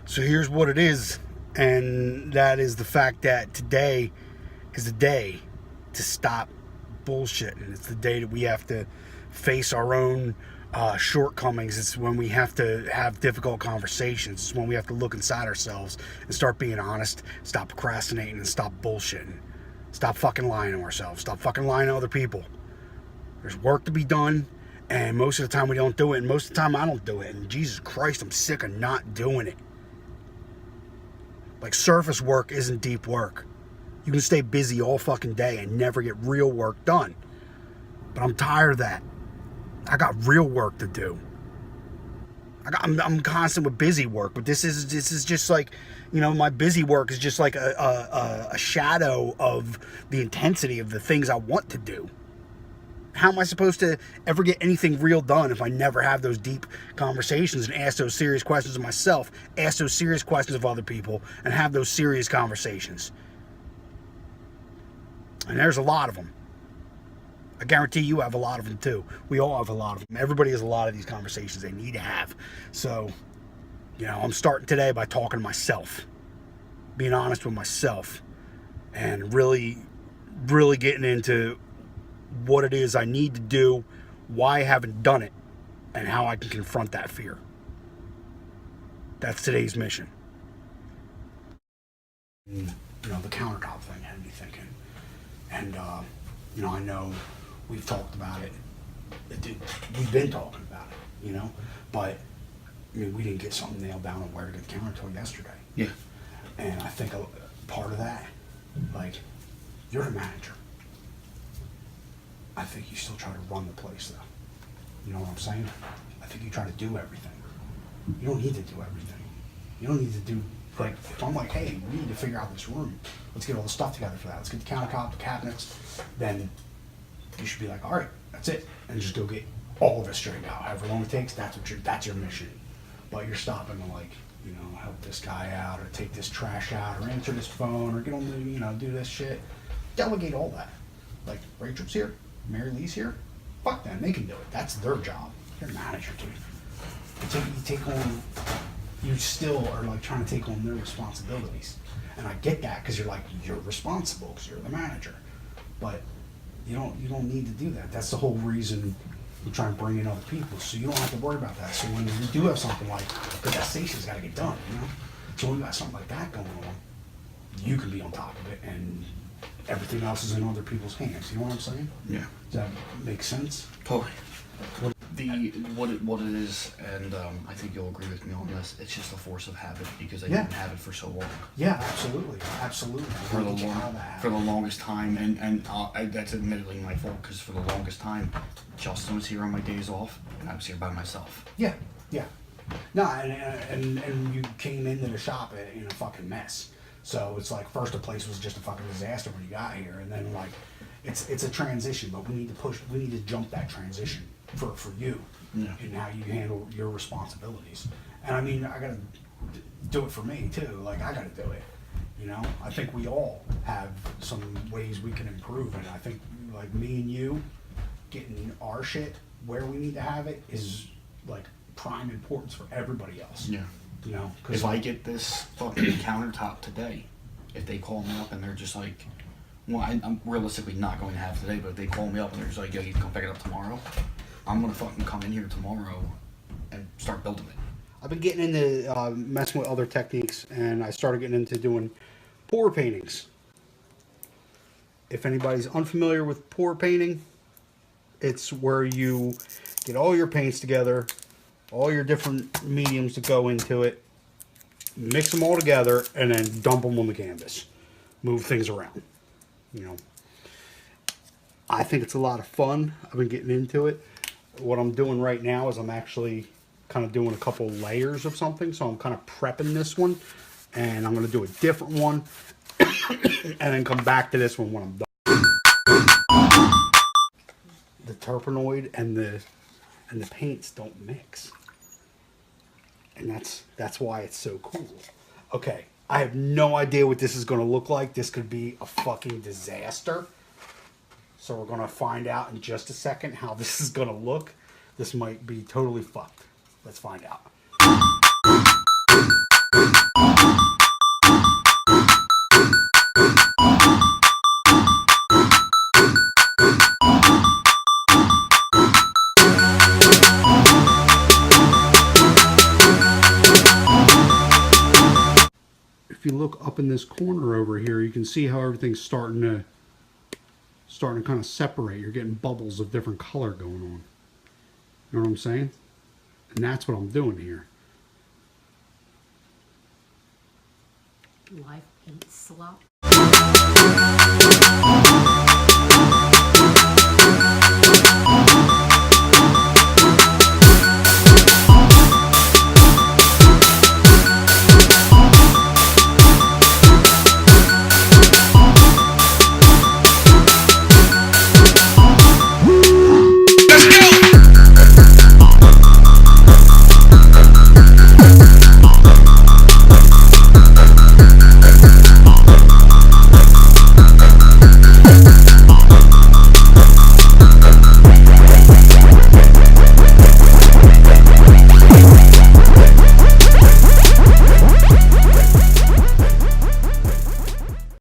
So here's what it is, and that is the fact that today is the day to stop bullshitting. It's the day that we have to face our own shortcomings. It's when we have to have difficult conversations. It's when we have to look inside ourselves and start being honest, stop procrastinating, and stop bullshitting. Stop fucking lying to ourselves. Stop fucking lying to other people. There's work to be done, and most of the time we don't do it, and most of the time I don't do it. And Jesus Christ, I'm sick of not doing it. Like, surface work isn't deep work. You can stay busy all fucking day and never get real work done. But I'm tired of that. I got real work to do. I'm constant with busy work, but this is just like, you know, my busy work is just like a shadow of the intensity of the things I want to do. How am I supposed to ever get anything real done if I never have those deep conversations and ask those serious questions of myself, ask those serious questions of other people, and have those serious conversations? And there's a lot of them. I guarantee you have a lot of them too. We all have a lot of them. Everybody has a lot of these conversations they need to have. So, you know, I'm starting today by talking to myself, being honest with myself, and really getting into what it is I need to do, why I haven't done it, and how I can confront that fear. That's today's mission. You know, the countertop thing had me thinking. And, you know, I know we've talked about it. We've been talking about it, you know? But, I mean, we didn't get something nailed down on where to get the counter until yesterday. Yeah. And I think a part of that, like, you're the manager. I think you still try to run the place, though. You know what I'm saying? I think you try to do everything. You don't need to do everything. You don't need to do, like, if I'm like, hey, we need to figure out this room. Let's get all the stuff together for that. Let's get the countertop, the cabinets. Then you should be like, all right, that's it. And just go get all of it straightened out. However long it takes, that's your mission. But you're stopping to, like, you know, help this guy out, or take this trash out, or answer this phone, or get on the, you know, do this shit. Delegate all that. Like, Rachel's here. Mary Lee's here. Fuck them, they can do it. That's their job. You're a manager, dude. You still are like trying to take on their responsibilities. And I get that, because you're like, you're responsible because you're the manager. But you don't need to do that. That's the whole reason we try and bring in other people, so you don't have to worry about that. So when you do have something like, because that station's got to get done, you know. So when you got something like that going on, you can be on top of it, and everything else is in other people's hands. You know what I'm saying? Yeah. Does that make sense? Totally. What it is, and I think you'll agree with me on this. It's just a force of habit, because I didn't have it for so long. Yeah, absolutely. For the longest time, and that's admittedly my fault, because for the longest time, Justin was here on my days off, and I was here by myself. Yeah. No, and you came into the shop in a fucking mess. So it's like, first the place was just a fucking disaster when you got here, and then like it's a transition, but we need to jump that transition for you, and how you handle your responsibilities. And I mean, I gotta do it for me too. Like, I gotta do it. You know, I think we all have some ways we can improve, and I think like me and you getting our shit where we need to have it is like prime importance for everybody else. Yeah. You know, if I get this fucking countertop today, if they call me up and they're just like, well, I'm realistically not going to have today, but if they call me up and they're just like, yo, you can come pick it up tomorrow, I'm gonna fucking come in here tomorrow and start building it. I've been getting into messing with other techniques, and I started getting into doing pour paintings. If anybody's unfamiliar with pour painting, it's where you get all your paints together, all your different mediums to go into it, mix them all together, and then dump them on the canvas. Move things around. You know, I think it's a lot of fun. I've been getting into it. What I'm doing right now is I'm actually kind of doing a couple layers of something. So I'm kind of prepping this one, and I'm going to do a different one, and then come back to this one when I'm done. The terpenoid and the paints don't mix. And that's why it's so cool. Okay, I have no idea what this is going to look like. This could be a fucking disaster. So we're going to find out in just a second how this is going to look. This might be totally fucked. Let's find out. if you look up in this corner over here, you can see how everything's starting to kind of separate. You're getting bubbles of different color going on. You know what I'm saying? And that's what I'm doing here. Live paint slop.